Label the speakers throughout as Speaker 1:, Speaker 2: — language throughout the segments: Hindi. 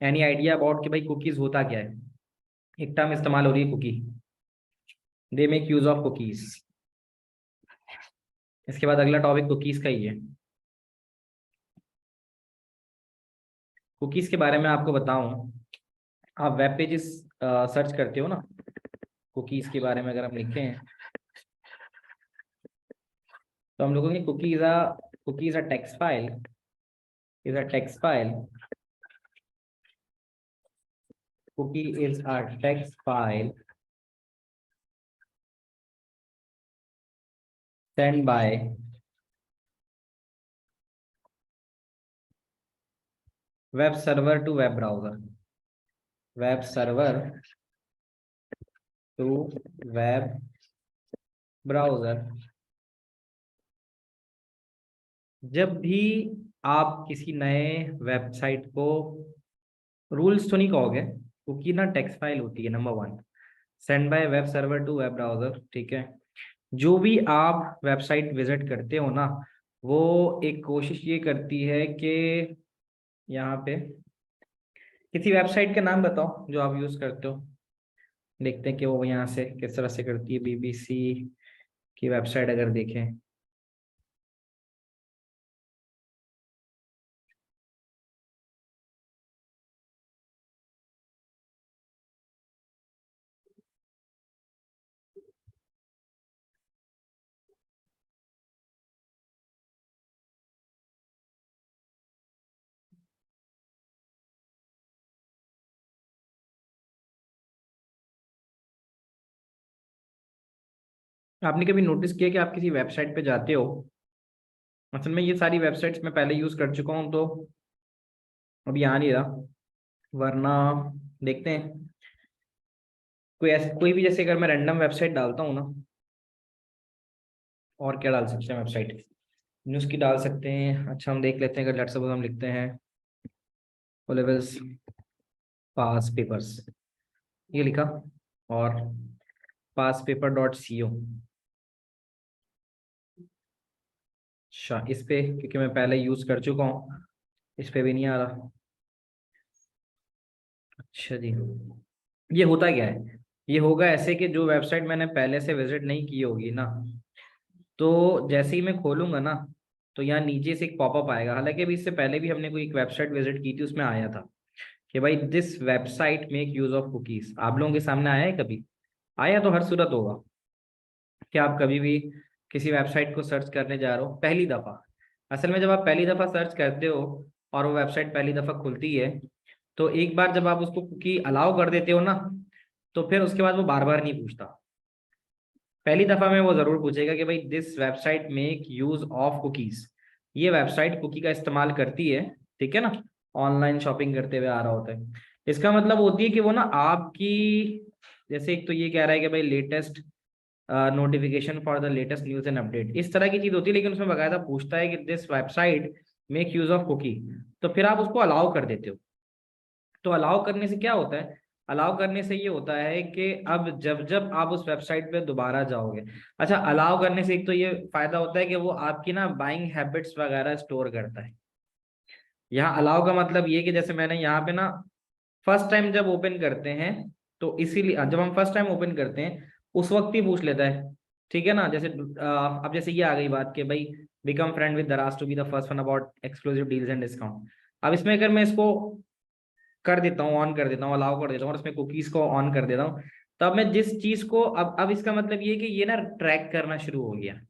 Speaker 1: एनी आइडिया अबाउट कि भाई कुकीज होता क्या है? एक टर्म इस्तेमाल हो रही है cookie, they make use of cookies. इसके बाद अगला टॉपिक कुकीज का ही है। कुकीज के बारे में आपको बताऊं, आप वेब पेजेस सर्च करते हो ना, कुकीज के बारे में अगर हम लिखते हैं तो हम लोगों की cookies a text file, is a text file, cookie is a text file sent by web server to web browser, web server to web browser। जब भी आप किसी नए वेबसाइट को, रूल्स तो नहीं कहोगे, कुकी ना टेक्स्ट फाइल होती है number one, send by web server to web browser, ठीक है। जो भी आप वेबसाइट विजिट करते हो ना, वो एक कोशिश ये करती है कि यहाँ पे किसी वेबसाइट का नाम बताओ जो आप यूज करते हो, देखते हैं कि वो यहाँ से किस तरह से करती है। बीबीसी की वेबसाइट अगर देखें, आपने कभी नोटिस किया कि आप किसी वेबसाइट पे जाते हो, असल में ये सारी वेबसाइट्स मैं पहले यूज कर चुका हूँ तो अभी आ नहीं रहा, वरना देखते हैं। कोई भी, जैसे अगर मैं रैंडम वेबसाइट डालता हूँ ना, और क्या डाल सकते हैं वेबसाइट, न्यूज़ की डाल सकते हैं। अच्छा हम देख लेते हैं, अगर लेट्स सपोज हम लिखते हैं ओ लेवल्स पास पेपर्स, ये लिखा, और पास पेपर डॉट सी ओ। अच्छा इस पे क्योंकि मैं पहले यूज कर चुका हूँ, इस पे भी नहीं आ रहा। अच्छा जी, ये होता क्या है? ये होगा ऐसे कि जो वेबसाइट मैंने पहले से विजिट नहीं की होगी ना, तो जैसे ही मैं खोलूंगा ना, तो यहाँ नीचे से एक पॉपअप आएगा। हालांकि अभी इससे पहले भी हमने कोई एक वेबसाइट विजिट की थी, उसमें आया था कि भाई this website make use of cookies. आप लोगों के सामने आया है कभी? आया तो हर सूरत होगा कि आप कभी भी किसी वेबसाइट को सर्च करने जा रहे हो पहली दफा, असल में जब आप पहली दफा सर्च करते हो और वो वेबसाइट पहली दफा खुलती है, तो एक बार जब आप उसको कुकी अलाउ कर देते हो ना, तो फिर उसके बाद वो बार बार नहीं पूछता। पहली दफा में वो जरूर पूछेगा कि भाई this website make use of cookies, ये वेबसाइट कुकी का इस्तेमाल करती है, ठीक है ना। ऑनलाइन शॉपिंग करते हुए आ रहा होता है, इसका मतलब होती है कि वो ना आपकी, जैसे एक तो ये कह रहा है कि भाई latest notification for the latest news and update, इस तरह की चीज होती है, लेकिन उसमें बकायदा पूछता है कि this website make use of cookie, तो फिर आप उसको अलाउ कर देते हो। तो अलाउ करने से क्या होता है? अलाउ करने से ये होता है कि अब जब जब आप उस वेबसाइट पे दोबारा जाओगे, अच्छा अलाउ करने से एक तो ये फायदा होता है कि वो आपकी ना बाइंग हैबिट्स वगैरह स्टोर करता है। यहाँ अलाउ का मतलब ये कि जैसे मैंने यहाँ पे ना फर्स्ट टाइम जब ओपन करते हैं, तो इसीलिए जब हम फर्स्ट टाइम ओपन करते हैं उस वक्त ही पूछ लेता है, ठीक है ना। जैसे अब जैसे ये आ गई बात कि भाई become friend with Daraz to be the first one about exclusive deals and discount. अब इसमें अगर मैं इसको कर देता हूँ, ऑन कर देता हूँ, अलाउ कर देता हूँ और इसमें कुकीज को ऑन कर देता हूँ, तब मैं जिस चीज को, अब इसका मतलब ये कि ये ना ट्रैक करना शुरू हो गया,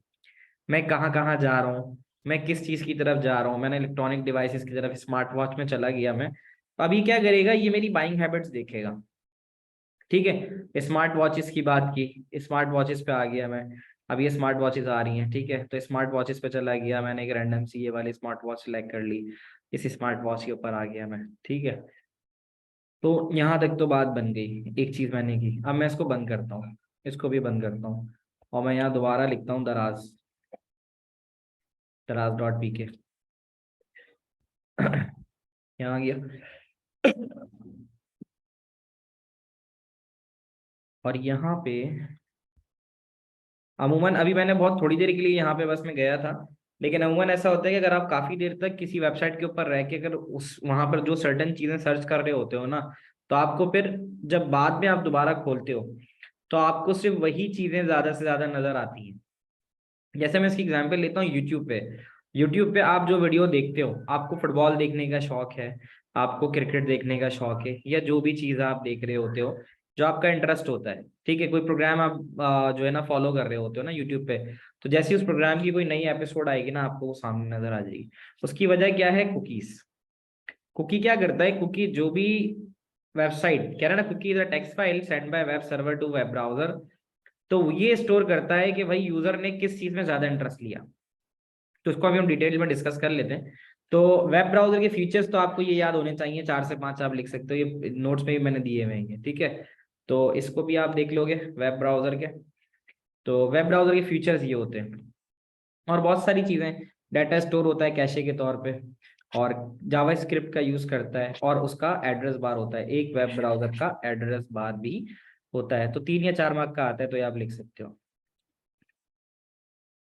Speaker 1: मैं कहाँ कहाँ जा रहा हूँ, मैं किस चीज की तरफ जा रहा हूँ, मैंने इलेक्ट्रॉनिक डिवाइसेस की तरफ, स्मार्ट वॉच में चला गया मैं। अभी क्या करेगा, ये मेरी बाइंग हैबिट्स देखेगा, ठीक है। स्मार्ट वॉचेस की बात की, स्मार्ट वॉचेस पे आ गया मैं, अब ये स्मार्ट वॉचेस आ रही हैं, ठीक है, तो स्मार्ट वॉचेस पे चला गया, मैंने एक रैंडम सी ये वाली स्मार्ट वॉच सेलेक्ट कर ली, इस स्मार्ट वॉच के ऊपर आ गया मैं, ठीक है। तो यहाँ तक तो बात बन गई, एक चीज मैंने की। अब मैं इसको बंद करता हूँ, इसको भी बंद करता हूँ, और मैं यहाँ दोबारा लिखता हूँ दराज, दराज डॉट पी के। यहाँ आ गया। और यहाँ पे अमूमन अभी मैंने बहुत थोड़ी देर के लिए यहाँ पे बस मैं गया था, लेकिन अमूमन ऐसा होता है कि अगर आप काफी देर तक किसी वेबसाइट के ऊपर रह के अगर उस वहां पर जो सर्टेन चीजें सर्च कर रहे होते हो ना, तो आपको फिर जब बाद में आप दोबारा खोलते हो तो आपको सिर्फ वही चीजें ज्यादा से ज्यादा नजर आती हैं। जैसे मैं इसकी एग्जांपल लेता हूँ यूट्यूब पे। यूट्यूब पे आप जो वीडियो देखते हो, आपको फुटबॉल देखने का शौक है, आपको क्रिकेट देखने का शौक है, या जो भी चीज़ आप देख रहे होते हो जो आपका इंटरेस्ट होता है, ठीक है, कोई प्रोग्राम आप जो है ना फॉलो कर रहे होते हो ना यूट्यूब पे, तो जैसे ही उस प्रोग्राम की कोई नई एपिसोड आएगी ना, आपको वो सामने नजर आ जाएगी। उसकी वजह क्या है? कुकीज। कुकी क्या करता है? कुकी जो भी वेबसाइट कह रहा है ना, cookie is a text file send by web server to web browser. तो ये स्टोर करता है कि भाई यूजर ने किस चीज में ज्यादा इंटरेस्ट लिया। तो इसको अभी हम डिटेल में डिस्कस कर लेते हैं। तो वेब ब्राउजर के फीचर्स तो आपको ये याद होने चाहिए, 4 से 5 आप लिख सकते हो, ये नोट्स में भी मैंने दिए हुए हैं, ठीक है। तो इसको भी आप देख लोगे वेब ब्राउजर के। तो वेब ब्राउजर के फीचर्स ये होते हैं, और बहुत सारी चीजें। डाटा स्टोर होता है कैशे के तौर पे, और जावा स्क्रिप्ट का यूज करता है, और उसका एड्रेस बार होता है, एक वेब ब्राउजर का एड्रेस बार भी होता है। तो 3 या 4 मार्क का आता है, तो ये आप लिख सकते हो।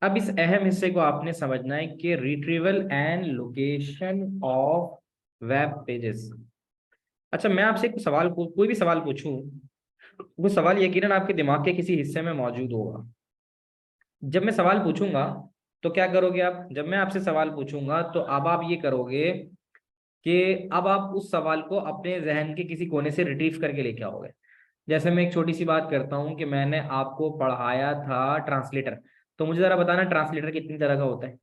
Speaker 1: अब इस अहम हिस्से को आपने समझना है कि retrieval and location of web pages. अच्छा, मैं आपसे एक सवाल कोई भी सवाल पूछूं, वो सवाल यकीनन आपके दिमाग के किसी हिस्से में मौजूद होगा। जब मैं सवाल पूछूंगा तो क्या करोगे आप? जब मैं आपसे सवाल पूछूंगा तो अब आप ये करोगे कि अब आप उस सवाल को अपने जहन के किसी कोने से रिट्रीव करके लेके आओगे। जैसे मैं एक छोटी सी बात करता हूँ कि मैंने आपको पढ़ाया था ट्रांसलेटर, तो मुझे जरा बताना ट्रांसलेटर कितनी तरह का होता है।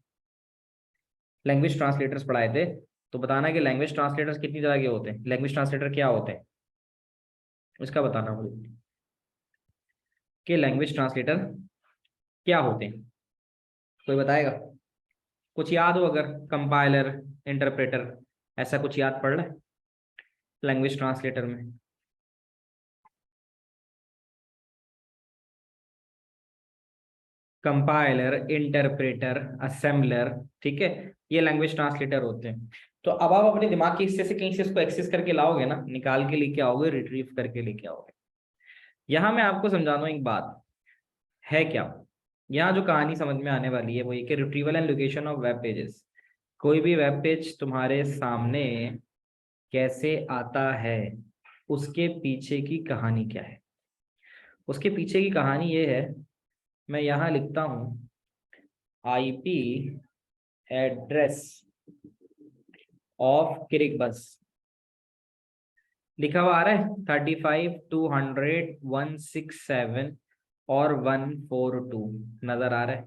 Speaker 1: लैंग्वेज ट्रांसलेटर्स पढ़ाए थे, तो बताना कि लैंग्वेज ट्रांसलेटर्स कितनी तरह के होते हैं, लैंग्वेज ट्रांसलेटर क्या होते हैं, इसका बताना मुझे कि लैंग्वेज ट्रांसलेटर क्या होते हैं। कोई बताएगा? कुछ याद हो अगर, कंपाइलर, इंटरप्रेटर, ऐसा कुछ याद पड़ रहा है लैंग्वेज ट्रांसलेटर में? कंपाइलर, इंटरप्रेटर, असेंबलर, ठीक है, ये लैंग्वेज ट्रांसलेटर होते हैं। तो अब आप अपने दिमाग के हिस्से से कहीं से इसको एक्सेस करके लाओगे ना, निकाल के लेके आओगे, रिट्रीव करके लेके आओगे। यहाँ मैं आपको समझा दूं एक बात, है क्या। यहाँ जो कहानी समझ में आने वाली है वो ये कि retrieval and location of web pages. कोई भी वेब पेज तुम्हारे सामने कैसे आता है, उसके पीछे की कहानी क्या है। उसके पीछे की कहानी ये है, मैं यहाँ लिखता हूँ आईपी एड्रेस ऑफ क्रिक बस। लिखा हुआ आ रहा है 35, 200, 167 और 142 नजर आ रहा है,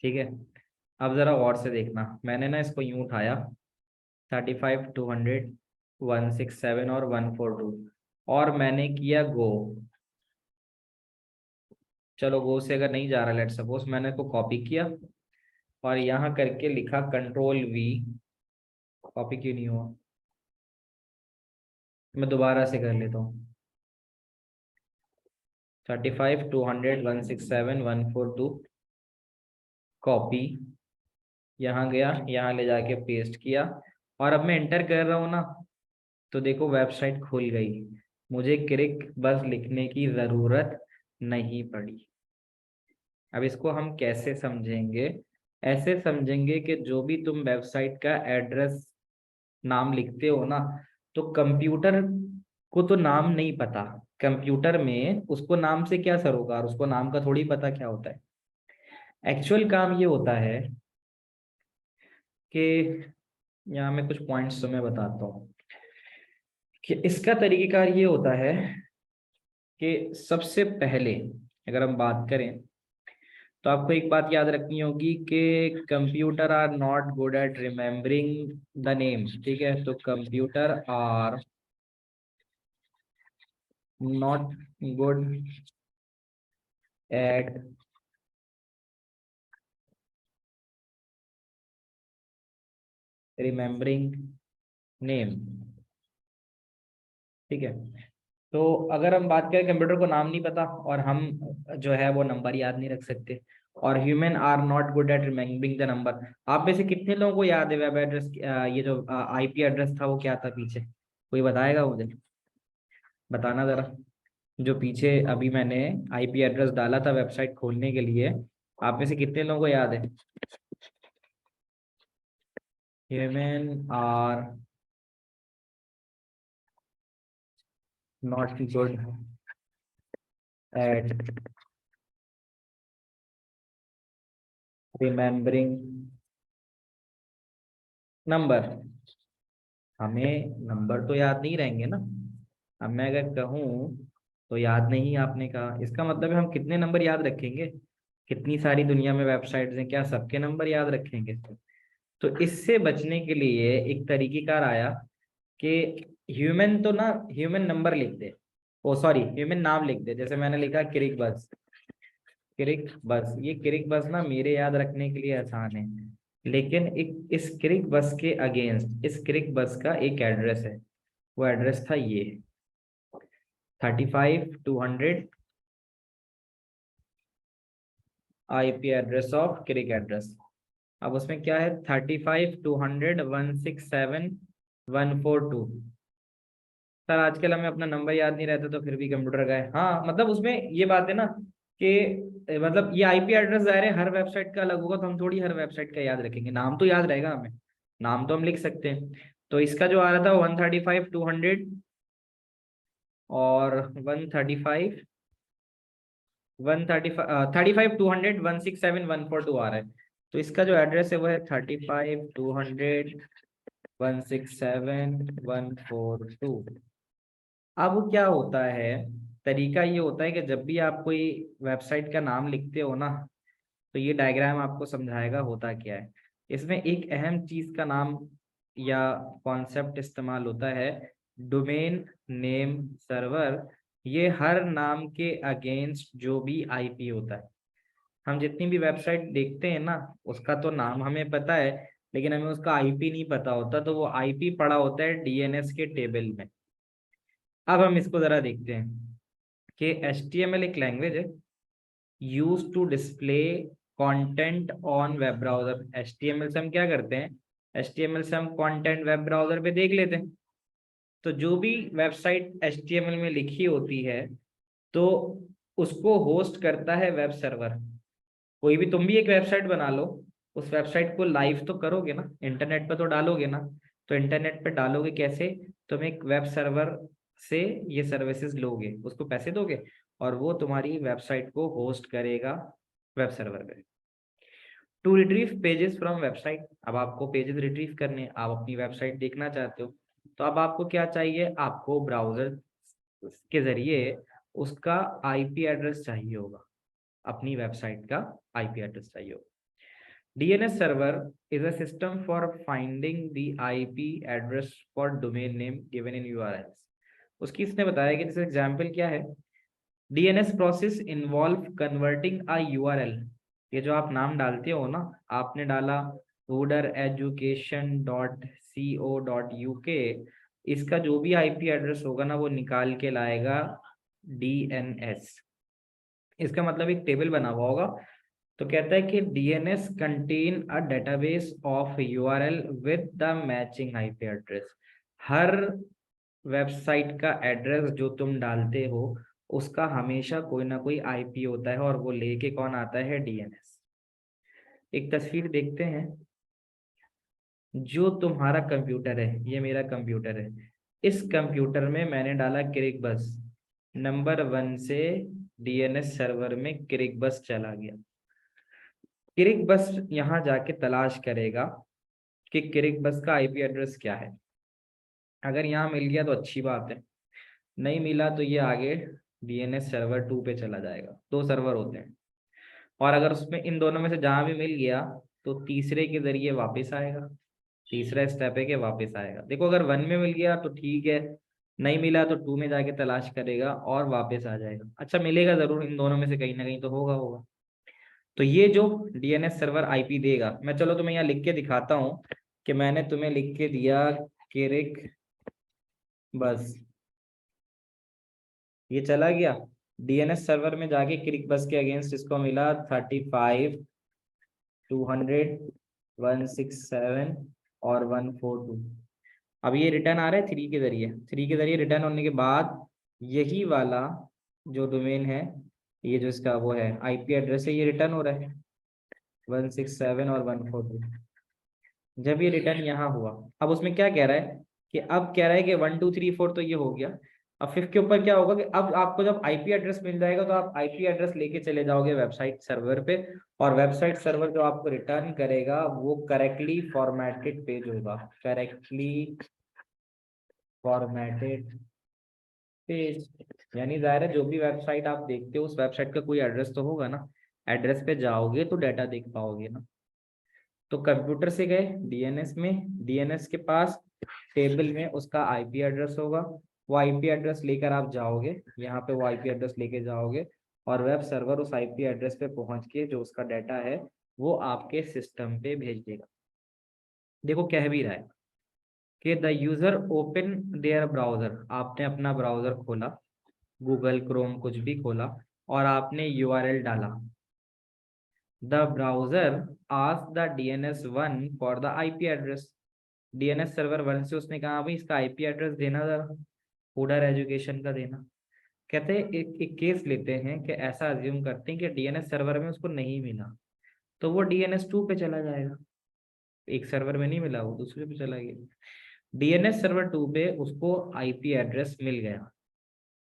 Speaker 1: ठीक है। अब जरा गौर से देखना, मैंने ना इसको यूं उठाया, 35, 200, 167 और 142, और मैंने किया गो। चलो गो से अगर नहीं जा रहा, लेट सपोज मैंने इसको कॉपी किया और यहाँ करके लिखा कंट्रोल V। कॉपी क्यों नहीं हुआ? मैं दोबारा से कर लेता हूँ। 35, 200, 167, 142 कॉपी, यहाँ गया, यहाँ ले जाके पेस्ट किया, और अब मैं एंटर कर रहा हूँ ना, तो देखो वेबसाइट खुल गई। मुझे क्रिक बस लिखने की जरूरत नहीं पड़ी। अब इसको हम कैसे समझेंगे? ऐसे समझेंगे कि जो भी तुम वेबसाइट का एड्रेस नाम लिखते हो ना, तो कंप्यूटर को तो नाम नहीं पता। कंप्यूटर में उसको नाम से क्या सरोकार, उसको नाम का थोड़ी पता क्या होता है। एक्चुअल काम ये होता है कि यहाँ मैं कुछ पॉइंट्स तुम्हें बताता हूँ कि इसका तरीकेकार ये होता है कि सबसे पहले अगर हम बात करें तो आपको एक बात याद रखनी होगी कि computer are not good at remembering the name, ठीक है। तो computer are not good at remembering name, ठीक है। तो अगर हम बात करें कंप्यूटर को नाम नहीं पता, और हम जो है वो नंबर याद नहीं रख सकते, और human are not good at remembering the number. आप में से कितने लोगों को याद है वेब एड्रेस, ये जो आईपी एड्रेस था वो क्या था पीछे? कोई बताएगा मुझे? बताना जरा। जो पीछे अभी मैंने आईपी एड्रेस डाला था वेबसाइट खोलने के लिए, आप में से कितने लोगों को याद है? Human are not good at remembering number. हमें नंबर तो याद नहीं रहेंगे ना। अब मैं अगर कहूँ तो याद नहीं, आपने कहा, इसका मतलब है हम कितने नंबर याद रखेंगे? कितनी सारी दुनिया में वेबसाइट्स हैं, क्या सबके नंबर याद रखेंगे? तो इससे बचने के लिए एक तरीकेकार आया कि ह्यूमन तो ना, ह्यूमन नंबर लिख दे, ओ सॉरी ह्यूमन नाम लिख दे। जैसे मैंने लिखा किरिक बस, किरिक बस, ये किरिक बस ना मेरे याद रखने के लिए आसान है, लेकिन एक इस किरिक बस के अगेंस्ट इस किरिक बस का एक एड्रेस है। वो एड्रेस था ये 35,200 IP address of Kirik address. अब उसमें क्या है? 35,200,167,142। सर आजकल हमें अपना नंबर याद नहीं रहता तो फिर भी कंप्यूटर का है। हाँ मतलब उसमें ये बात है ना कि मतलब ये IP एड्रेस ज़ाहिर है हर वेबसाइट का अलग होगा, तो हम थोड़ी हर वेबसाइट का याद रखेंगे। नाम तो याद रहेगा हमें, नाम तो हम लिख सकते हैं। तो इसका जो आ रहा था 135,200 और 35,200,167,142 आ रहा है। तो इसका जो एड्रेस है वो है 35,200,167,142। अब क्या होता है, तरीका ये होता है कि जब भी आप कोई वेबसाइट का नाम लिखते हो ना, तो ये डायग्राम आपको समझाएगा होता क्या है। इसमें एक अहम चीज का नाम या कॉन्सेप्ट इस्तेमाल होता है, डोमेन नेम सर्वर। ये हर नाम के अगेंस्ट जो भी IP होता है, हम जितनी भी वेबसाइट देखते हैं ना, उसका तो नाम हमें पता है, लेकिन हमें उसका IP नहीं पता होता, तो वो IP पड़ा होता है DNS के टेबल में। अब हम इसको जरा देखते हैं कि HTML एक लैंग्वेज है use to display content on web browser. HTML से हम क्या करते हैं? HTML से हम कंटेंट वेब ब्राउजर पे देख लेते हैं। तो जो भी वेबसाइट HTML में लिखी होती है, तो उसको होस्ट करता है वेब सर्वर। कोई भी, तुम भी एक वेबसाइट बना लो, उस वेबसाइट को लाइव तो करोगे ना, इंटरनेट पे तो डालोगे ना। तो इंटरनेट पे डालोगे कैसे? तुम एक वेब सर्वर से ये सर्विसेज लोगे, उसको पैसे दोगे, और वो तुम्हारी वेबसाइट को होस्ट करेगा वेब सर्वर पे। To retrieve pages from website, अब आपको पेजेस रिट्रीव करने, आप अपनी वेबसाइट देखना चाहते हो, तो अब आपको क्या चाहिए? आपको ब्राउजर के जरिए उसका IP एड्रेस चाहिए होगा, अपनी वेबसाइट का IP एड्रेस चाहिए होगा। DNS server is a system for finding the IP address for domain name given in URLs। उसकी इसने बताया कि जैसे एग्जाम्पल क्या है, DNS process involve converting a URL। ये जो आप नाम डालते हो ना, आपने डाला rudereducation.co.uk, इसका जो भी IP एड्रेस होगा ना, वो निकाल के लाएगा DNS। इसका मतलब एक टेबल बना हुआ होगा। तो कहता है कि DNS contain a database of URL with the matching IP address. Her website का एड्रेस जो तुम डालते हो, उसका हमेशा कोई ना कोई IP होता है, और वो लेके कौन आता है? DNS। एक तस्वीर देखते हैं। जो तुम्हारा कंप्यूटर है, ये मेरा कंप्यूटर है, इस कंप्यूटर में मैंने डाला किरिक बस, नंबर 1 से DNS सर्वर में किरिक बस चला गया। किरिक बस यहाँ जाके तलाश करेगा कि किरिक बस का IP एड्रेस क्या है। अगर यहाँ मिल गया तो अच्छी बात है, नहीं मिला तो ये आगे DNS सर्वर 2 पे चला जाएगा। 2 सर्वर होते हैं, और अगर उसमें इन दोनों में से जहां भी मिल गया तो तीसरे के जरिए वापस आएगा। तीसरा स्टेप है कि वापस आएगा। देखो अगर 1 में मिल गया तो ठीक है, नहीं मिला तो 2 में जाके तलाश करेगा और वापस आ जाएगा। अच्छा मिलेगा जरूर, इन दोनों में से कहीं ना कहीं तो होगा। तो ये जो DNS सर्वर IP देगा, मैं चलो तुम्हें यहाँ लिख के दिखाता हूँ कि मैंने तुम्हें लिख के दिया किरिक बस, ये चला गया DNS सर्वर में जाके किरिक बस के अगेंस्ट इसको मिला 35,200,167 और 142। अब ये रिटर्न आ रहा है 3 के जरिए। 3 के जरिए रिटर्न होने के बाद यही वाला जो डोमेन है, ये जो इसका वो है IP एड्रेस है, ये रिटर्न हो रहा है 167 और 142। जब ये रिटर्न यहाँ हुआ, अब उसमें क्या कह रहा है कि अब कह रहा है कि 1 2 3 4 तो ये हो गया। अब 5 के ऊपर क्या होगा कि अब आपको जब आईपी एड्रेस मिल जाएगा तो आप आईपी एड्रेस लेके चले जाओगे वेबसाइट सर्वर पे, और वेबसाइट सर्वर जो आपको रिटर्न करेगा वो करेक्टली फॉर्मेटेड पेज होगा, करेक्टली फॉर्मेटेड पेज। यानी जाहिर है जो भी वेबसाइट आप देखते हो उस वेबसाइट का कोई एड्रेस तो होगा ना, एड्रेस पे जाओगे तो डाटा देख पाओगे ना। तो कंप्यूटर से गए डीएनएस में, डीएनएस के पास टेबल में उसका आईपी एड्रेस होगा, वो आईपी एड्रेस लेकर आप जाओगे, यहाँ पे वो आईपी एड्रेस लेके जाओगे और वेब सर्वर उस आईपी एड्रेस पे पहुंच के जो उसका डाटा है वो आपके सिस्टम पे भेज देगा। देखो कह भी रहा है कि the user open there browser, आपने अपना ब्राउजर खोला, गूगल क्रोम कुछ भी खोला और आपने यूआरएल डाला। The browser ask the DNS1 for the IP address, DNS server 1 से उसने कहा भाई इसका आईपी एड्रेस देना जरा, फूडर एजुकेशन का देना। कहते हैं एक केस लेते हैं कि ऐसा अज्यूम करते हैं कि डीएनएस सर्वर में उसको नहीं मिला, तो वो DNS2 पे चला जाएगा। एक सर्वर में नहीं मिला वो दूसरे पे चला गया, डीएनएस सर्वर 2 पे उसको आईपी एड्रेस मिल गया,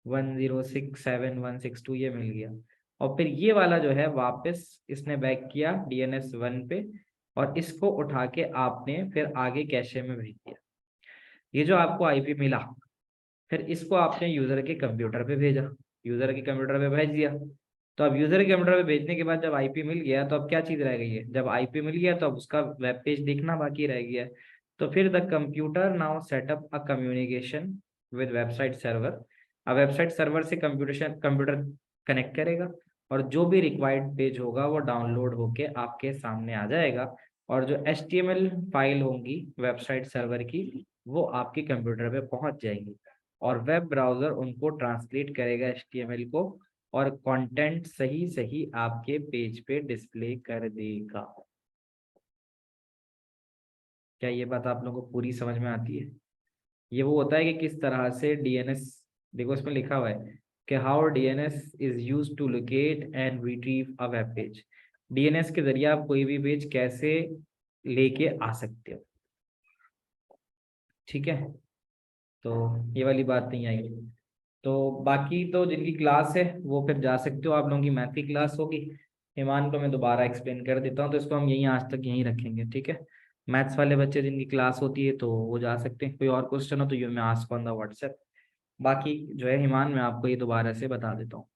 Speaker 1: 1067162 ये मिल गया। और फिर ये वाला जो है वापस इसने बैक किया DNS1 पे और इसको उठा के आपने फिर आगे कैशे में भेज दिया। ये जो आपको आईपी मिला फिर इसको आपने यूजर के कंप्यूटर पे भेजा, यूजर के कंप्यूटर पे भेज दिया। तो अब यूजर के कंप्यूटर पे भेजने के बाद जब आईपी मिल गया तो अब क्या चीज रह गई है, जब आईपी मिल गया तो अब उसका वेब पेज देखना बाकी रह गया है। तो फिर the computer now setup a communication with website server. अब वेबसाइट सर्वर से कंप्यूटर कनेक्ट करेगा और जो भी रिक्वायर्ड पेज होगा वो डाउनलोड होके आपके सामने आ जाएगा, और जो HTML फाइल होंगी वेबसाइट सर्वर की वो आपके कंप्यूटर पे पहुंच जाएगी और वेब ब्राउजर उनको ट्रांसलेट करेगा HTML को और कंटेंट सही सही आपके पेज पे डिस्प्ले कर देगा। क्या ये बात आप लोगों को पूरी समझ में आती है? ये वो होता है कि किस तरह से डीएनएस, देखो इसमें लिखा हुआ है कि how DNS is used to locate and retrieve a web page. DNS के जरिए आप कोई भी पेज कैसे लेके आ सकते हो, ठीक है। तो ये वाली बात नहीं आई। तो बाकी तो जिनकी क्लास है वो फिर जा सकते हो, आप लोगों की मैथ की क्लास होगी। ईमान को मैं दोबारा एक्सप्लेन कर देता हूँ, तो इसको हम यहीं आज तक यहीं रखेंगे, ठीक है। मैथ्स वाले बच्चे जिनकी क्लास होती है तो वो जा सकते हैं, कोई और क्वेश्चन हो तो यू मैं आस्क ऑन द व्हाट्सएप। बाकी जो है ईमान मैं आपको ये दोबारा से बता देता हूँ।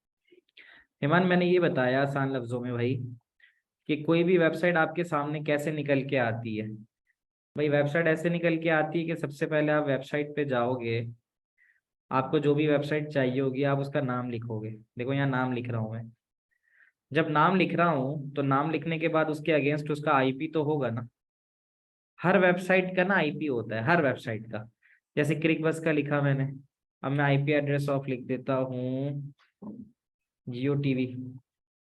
Speaker 1: ईमान मैंने ये बताया आसान लफ्जों में भाई कि कोई भी वेबसाइट आपके सामने कैसे निकल के आती है। भाई वेबसाइट ऐसे निकल के आती है कि सबसे पहले आप वेबसाइट पे जाओगे, आपको जो भी वेबसाइट चाहिए होगी आप उसका नाम लिखोगे। देखो यहाँ नाम लिख रहा हूँ मैं, जब नाम लिख रहा हूँ तो नाम लिखने के बाद उसके अगेंस्ट उसका आईपी तो होगा ना। हर वेबसाइट का ना आईपी होता है, हर वेबसाइट का। जैसे क्रिक बस का लिखा मैंने, अब मैं आईपी एड्रेस ऑफ लिख देता हूँ जियो टीवी,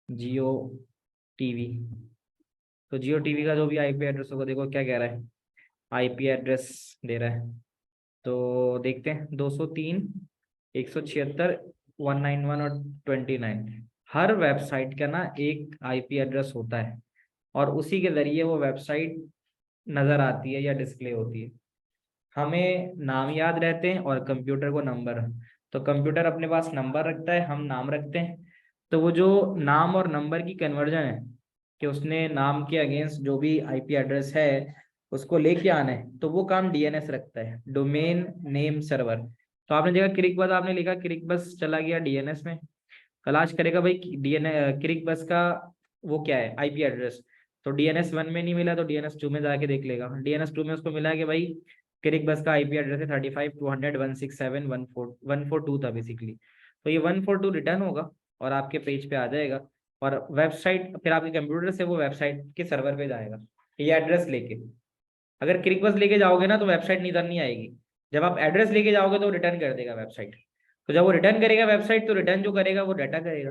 Speaker 1: जियो टीवी। तो जियो टीवी का जो भी आईपी एड्रेस होगा, देखो क्या कह रहा है, आईपी एड्रेस दे रहा है। तो देखते हैं 203 176 191 और 29। हर वेबसाइट का ना एक आईपी एड्रेस होता है और उसी के जरिए वो वेबसाइट नजर आती है या डिस्प्ले होती है। हमें नाम याद रहते हैं और कंप्यूटर को नंबर। तो कंप्यूटर अपने पास नंबर रखता है, हम नाम रखते हैं। तो वो जो नाम और नंबर की कन्वर्जन है कि उसने नाम के अगेंस्ट जो भी आईपी एड्रेस है उसको लेके आना है, तो वो काम डीएनएस रखता है, डोमेन नेम सर्वर। तो आपने देखा क्रिक बस, आपने लिखा क्रिक बस चला गया डीएनएस में, तलाश करेगा भाई डीएनए क्रिक बस का वो क्या है आईपी एड्रेस। तो DNS1 में नहीं मिला तो DNS2 में जाके देख लेगा, DNS2 में उसको मिला कि भाई क्रिक बस का आईपी एड्रेस है 35 200 167 142 था बेसिकली। तो ये 142 रिटर्न होगा और आपके पेज पे आ जाएगा, और वेबसाइट फिर आपके कंप्यूटर से वो वेबसाइट के सर्वर पे जाएगा ये एड्रेस लेके। अगर क्रिक बस लेके जाओगे ना तो वेबसाइट इधर नहीं आएगी, जब आप एड्रेस लेके जाओगे तो रिटर्न कर देगा वेबसाइट। तो जब वो रिटर्न करेगा वेबसाइट तो रिटर्न जो करेगा वो डाटा करेगा,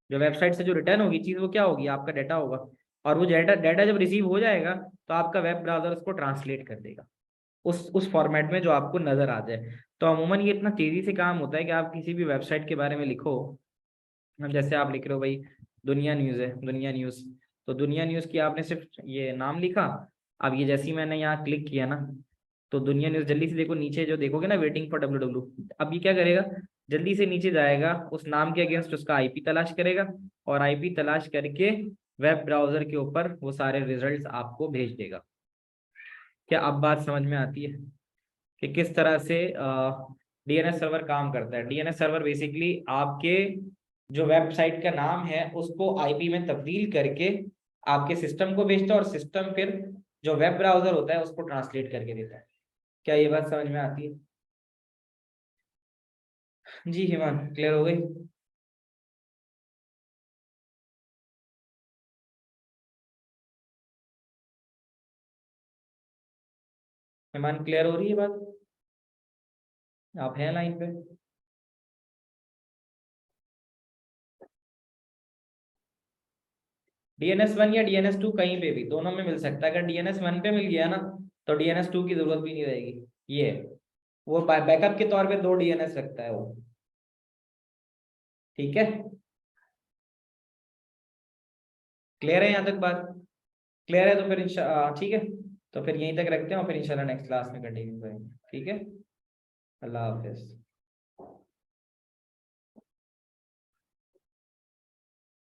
Speaker 1: जो वेबसाइट से जो रिटर्न होगी चीज वो क्या होगी, आपका डाटा होगा। और वो डाटा डाटा जब रिसीव हो जाएगा तो आपका वेब ब्राउजर उसको ट्रांसलेट कर देगा उस फॉर्मेट में जो आपको नजर आ जाए। तो अमूमन ये इतना तेजी से काम होता है कि आप किसी भी वेबसाइट के बारे में लिखो, अब जैसे आप लिख रहे हो भाई दुनिया न्यूज़ है, दुनिया न्यूज़। तो दुनिया न्यूज़ की आपने सिर्फ ये नाम लिखा अब ये जैसे ही मैंने यहाँ क्लिक किया ना, तो दुनिया न्यूज जल्दी से देखो नीचे जो देखोगे ना, वेटिंग फॉर WW, अब ये क्या करेगा, जल्दी से नीचे जाएगा, उस नाम के अगेंस्ट उसका आईपी तलाश करेगा, और आईपी तलाश करके वेब ब्राउजर के ऊपर वो सारे रिजल्ट्स आपको भेज देगा। क्या अब बात समझ में आती है कि किस तरह से डीएनएस सर्वर काम करता है? डीएनएस सर्वर बेसिकली आपके जो वेबसाइट का नाम है उसको आईपी में तब्दील करके आपके सिस्टम को भेजता है, और सिस्टम फिर जो वेब ब्राउजर होता है उसको ट्रांसलेट करके देता है। क्या ये बात समझ में आती है? जी हिमान, क्लियर हो गई? हिमान, क्लियर हो रही है बात? आप हैं लाइन पे? DNS 1 या DNS 2 कहीं पे भी, दोनों में मिल सकता है। अगर DNS 1 पे मिल गया ना, तो DNS 2 की जरूरत भी नहीं रहेगी। ये वो बैकअप के तौर पे 2 DNS रखता है वो। ठीक है, क्लियर है यहाँ तक बात? क्लियर है तो फिर ठीक है, तो फिर यहीं तक रखते हैं, और फिर इंशाल्लाह नेक्स्ट क्लास में कंटिन्यू करेंगे। ठीक है, अल्लाह हाफिज।